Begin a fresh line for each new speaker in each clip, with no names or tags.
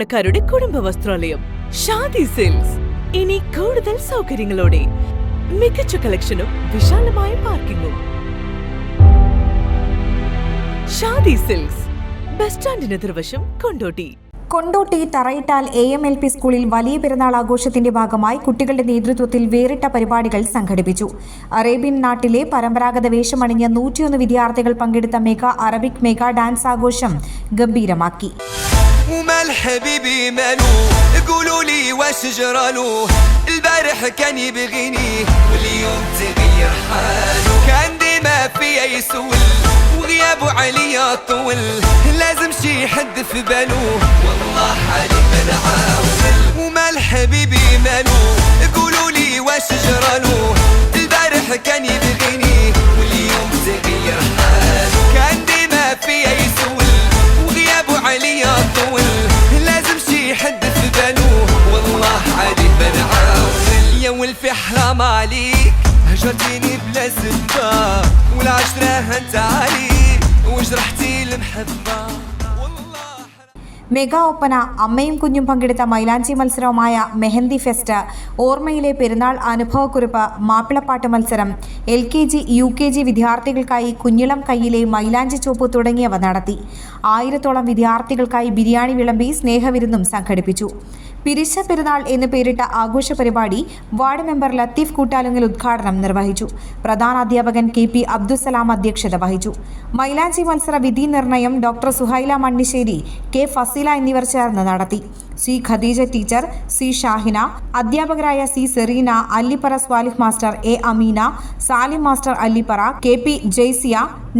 സാധാരണക്കാരുടെ കുടുംബ വസ്ത്രാലയം ഷാദി സിൽക്സ്. ഇനി കൂടുതൽ സൗകര്യങ്ങളോടെ മികച്ച കളക്ഷനും വിശാലമായ പാർക്കിംഗും. ഷാദി സിൽക്സ്, ബസ് സ്റ്റാൻഡിന് എതിർവശം, കൊണ്ടോട്ടി.
കൊണ്ടോട്ടി തറയിട്ടാൽ AMLP സ്കൂളിൽ വലിയ പെരുന്നാൾ ആഘോഷത്തിന്റെ ഭാഗമായി കുട്ടികളുടെ നേതൃത്വത്തിൽ വേറിട്ട പരിപാടികൾ സംഘടിപ്പിച്ചു. അറേബ്യൻ നാട്ടിലെ പരമ്പരാഗത വേഷമണിഞ്ഞ 101 വിദ്യാർത്ഥികൾ പങ്കെടുത്ത മെഗാ അറബിക് മെഗാ ഡാൻസ് ആഘോഷം ഗംഭീരമാക്കി.
وغيابه علي طول لازم شي حد في باله والله حالي بنعاول ومال حبيبي مالو قولوا لي واش جراله البارح كان يبغيني واليوم تغير حاله كان ديما فيا يسول وغيابه علي طول لازم شي حد في باله والله حالي بنعاول يا ولفي حرام عليك هجرتيني بلا سبة والعشرة هنت علي وجرحتي المحبة.
മെഗാ ഒപ്പന, അമ്മയും കുഞ്ഞും പങ്കെടുത്ത മൈലാഞ്ചി മത്സരവുമായ മെഹന്തി ഫെസ്റ്റ്, ഓർമ്മയിലെ പെരുന്നാൾ അനുഭവക്കുറിപ്പ്, മാപ്പിളപ്പാട്ട് മത്സരം, LKG UKG വിദ്യാർത്ഥികൾക്കായി കുഞ്ഞിളം കയ്യിലെ മൈലാഞ്ചി ചോപ്പ് തുടങ്ങിയവ നടത്തി. 1000-ഓളം വിദ്യാർത്ഥികൾക്കായി ബിരിയാണി വിളമ്പി സ്നേഹവിരുന്നും സംഘടിപ്പിച്ചു. പിരിശ പെരുന്നാൾ എന്ന് പേരിട്ട ആഘോഷ പരിപാടി വാർഡ് മെമ്പർ ലത്തീഫ് കൂട്ടാലുങ്ങൽ ഉദ്ഘാടനം നിർവഹിച്ചു. പ്രധാനാധ്യാപകൻ KP അബ്ദുസലാം അധ്യക്ഷത വഹിച്ചു. മൈലാഞ്ചി മത്സര വിധി നിർണയം ഡോക്ടർ സുഹൈല മണ്ണിശ്ശേരി, K ഫസീല എന്നിവർ ചേർന്ന് നടത്തി. C Khadeeja teacher, C Shahina, അധ്യാപകരായ C Sereena, Allippara Swalih master, A Ameena, Salim master Allippara, KP Jaisiya,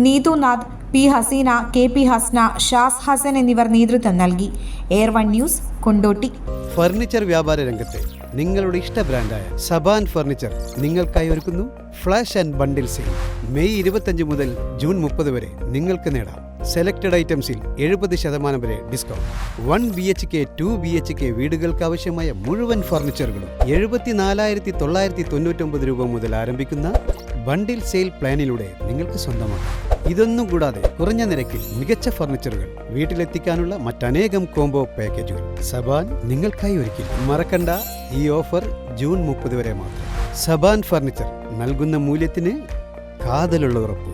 Neethunath, P Haseena, KP Hasna, Shaz Hasan എന്നിവർ നേതൃത്വം നൽകി. Air 1 news, Kondotty.
ഫർണിച്ചർ വ്യാപാര രംഗത്തെ നിങ്ങളുടെ ഇഷ്ട ബ്രാൻഡായ സബാൻ ഫർണിച്ചർ നിങ്ങൾക്കായി ഒരുക്കുന്നു flash and bundle sale. May 25 മുതൽ ജൂൺ 30 വരെ നിങ്ങൾക്ക് നേടാം സെലക്ടഡ് ഐറ്റംസിൽ 70% വരെ ഡിസ്കൗണ്ട്. 1 BHK 2 BHK വീടുകൾക്ക് ആവശ്യമായ മുഴുവൻ ഫർണിച്ചറുകളും 74,999 രൂപ മുതൽ ആരംഭിക്കുന്ന ബണ്ടിൽ സെയിൽ പ്ലാനിലൂടെ നിങ്ങൾക്ക് സ്വന്തമാക്കാം. ഇതൊന്നും കൂടാതെ കുറഞ്ഞ നിരക്കിൽ മികച്ച ഫർണിച്ചറുകൾ വീട്ടിലെത്തിക്കാനുള്ള മറ്റനേകം കോംബോ പാക്കേജുകൾ സബാൻ നിങ്ങൾക്കായി ഒരുക്കി. മറക്കണ്ട, ഈ ഓഫർ ജൂൺ 30 വരെ മാത്രം. സബാൻ ഫർണിച്ചർ നൽകുന്ന മൂല്യത്തിന് കാതലുള്ള ഉറപ്പ്.